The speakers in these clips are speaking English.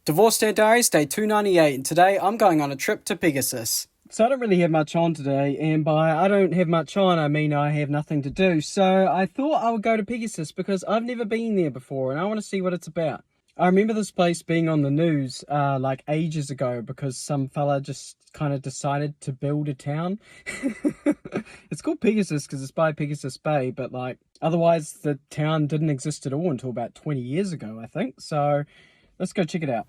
Divorced Dad Diaries, day 298, and today I'm going on a trip to Pegasus. So I don't really have much on today, and by I don't have much on, I mean I have nothing to do. So I thought I would go to Pegasus because I've never been there before, and I want to see what it's about. I remember this place being on the news like ages ago because some fella just kind of decided to build a town. It's called Pegasus because it's by Pegasus Bay, but like otherwise the town didn't exist at all until about 20 years ago, I think. So let's go check it out.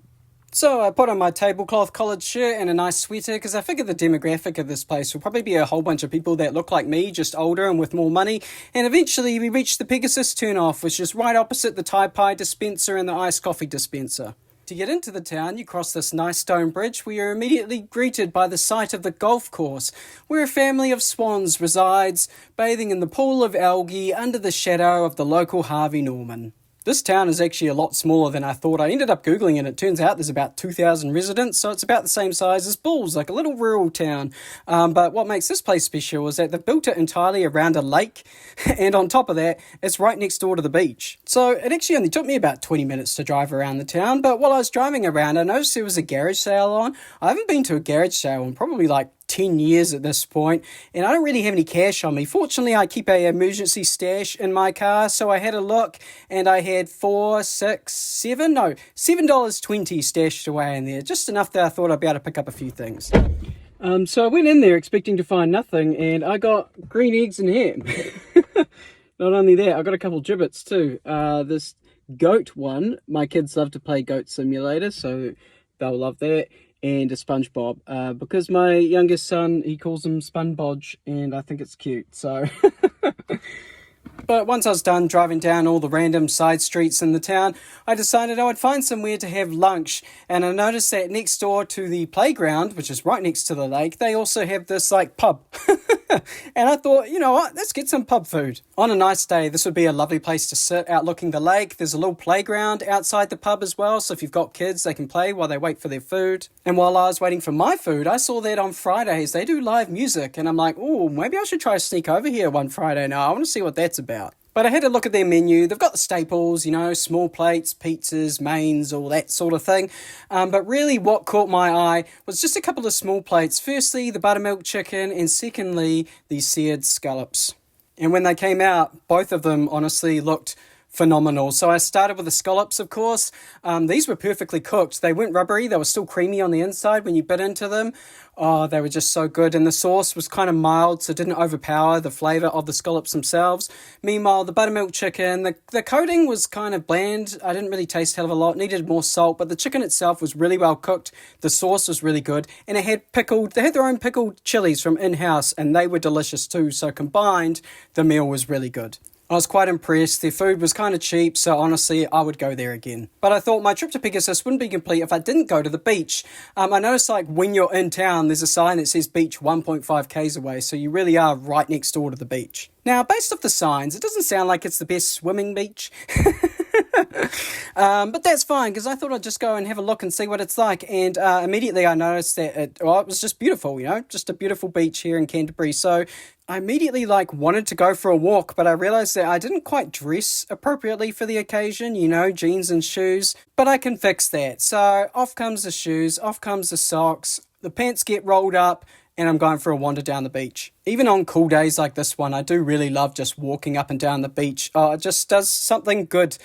So I put on my tablecloth collared shirt and a nice sweater because I figured the demographic of this place will probably be a whole bunch of people that look like me, just older and with more money. And eventually we reached the Pegasus turnoff, which is right opposite the Thai pie dispenser and the iced coffee dispenser. To get into the town, you cross this nice stone bridge where you're immediately greeted by the sight of the golf course, where a family of swans resides, bathing in the pool of algae under the shadow of the local Harvey Norman. This town is actually a lot smaller than I thought. I ended up Googling and it turns out there's about 2,000 residents, so it's about the same size as Bulls, like a little rural town. But what makes this place special is that they've built it entirely around a lake, and on top of that, it's right next door to the beach. So it actually only took me about 20 minutes to drive around the town, but while I was driving around, I noticed there was a garage sale on. I haven't been to a garage sale in probably like 10 years at this point, and I don't really have any cash on me. Fortunately, I keep a emergency stash in my car, so I had a look, and I had $7.20 stashed away in there, just enough that I thought I'd be able to pick up a few things. So I went in there expecting to find nothing, and I got green eggs and ham. Not only that, I got a couple gibbets too. This goat one, my kids love to play Goat Simulator, so they'll love that. And a SpongeBob, because my youngest son, he calls him SpongeBob, and I think it's cute, so... But once I was done driving down all the random side streets in the town, I decided I would find somewhere to have lunch, and I noticed that next door to the playground, which is right next to the lake, they also have this, like, pub. And I thought, you know what, let's get some pub food. On a nice day, this would be a lovely place to sit outlooking the lake. There's a little playground outside the pub as well, so if you've got kids, they can play while they wait for their food. And while I was waiting for my food, I saw that on Fridays they do live music, and I'm like, oh, maybe I should try to sneak over here one Friday now. I want to see what that's about. But I had a look at their menu. They've got the staples, you know, small plates, pizzas, mains, all that sort of thing. But really what caught my eye was just a couple of small plates. Firstly, the buttermilk chicken, and secondly, the seared scallops. And when they came out, both of them honestly looked phenomenal. So I started with the scallops, of course. These were perfectly cooked. They weren't rubbery. They were still creamy on the inside when you bit into them. Oh, they were just so good. And the sauce was kind of mild, so it didn't overpower the flavour of the scallops themselves. Meanwhile, the buttermilk chicken, the coating was kind of bland. I didn't really taste a hell of a lot. Needed more salt, but the chicken itself was really well cooked. The sauce was really good. And they had their own pickled chilies from in-house, and they were delicious too. So combined, the meal was really good. I was quite impressed. Their food was kind of cheap, so honestly, I would go there again. But I thought my trip to Pegasus wouldn't be complete if I didn't go to the beach. I noticed, like, when you're in town, there's a sign that says beach 1.5 k's away, so you really are right next door to the beach. Now, based off the signs, it doesn't sound like it's the best swimming beach. But that's fine, because I thought I'd just go and have a look and see what it's like. And immediately I noticed that it was just beautiful, you know, just a beautiful beach here in Canterbury. So I immediately wanted to go for a walk, but I realized that I didn't quite dress appropriately for the occasion, you know, jeans and shoes, but I can fix that. So off comes the shoes, off comes the socks, the pants get rolled up, and I'm going for a wander down the beach. Even on cool days like this one, I do really love just walking up and down the beach. It just does something good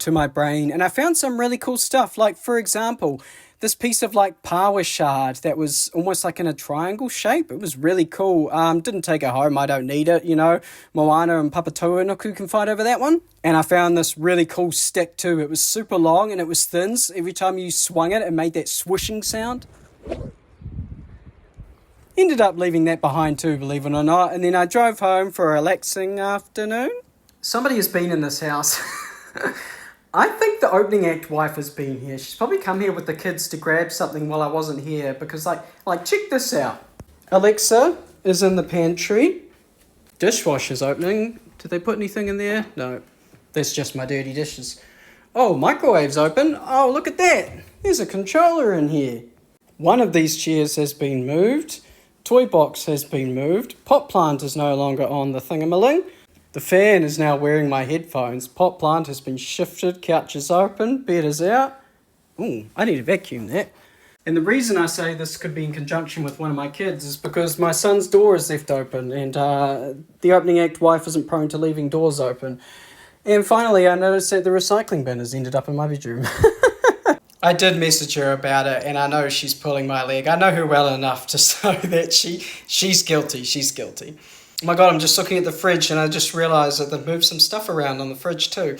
to my brain. And I found some really cool stuff, like, for example, this piece of power shard that was almost like in a triangle shape. It was really cool. Didn't take it home. I don't need it, you know. Moana and Papatūānuku can fight over that one. And I found this really cool stick too. It was super long and it was thin. So every time you swung it, it made that swishing sound. Ended up leaving that behind too, believe it or not. And then I drove home for a relaxing afternoon. Somebody has been in this house. I think the opening act wife has been here. She's probably come here with the kids to grab something while I wasn't here. Because check this out. Alexa is in the pantry. Dishwasher's opening. Did they put anything in there? No. That's just my dirty dishes. Oh, microwave's open. Oh, look at that. There's a controller in here. One of these chairs has been moved. Toy box has been moved. Pot plant is no longer on the thingamaling. The fan is now wearing my headphones. Pot plant has been shifted. Couch is open. Bed is out. Ooh, I need to vacuum that. And the reason I say this could be in conjunction with one of my kids is because my son's door is left open, and the opening act wife isn't prone to leaving doors open. And finally, I noticed that the recycling bin has ended up in my bedroom. I did message her about it, and I know she's pulling my leg. I know her well enough to know that she's guilty. She's guilty. Oh my god, I'm just looking at the fridge, and I just realised that they've moved some stuff around on the fridge too.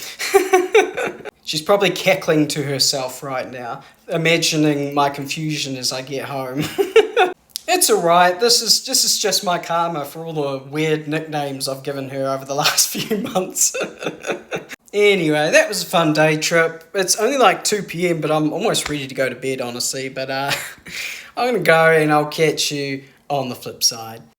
She's probably cackling to herself right now, imagining my confusion as I get home. It's alright, this is just my karma for all the weird nicknames I've given her over the last few months. Anyway, that was a fun day trip. It's only like 2 p.m, but I'm almost ready to go to bed, honestly. But I'm gonna go, and I'll catch you on the flip side.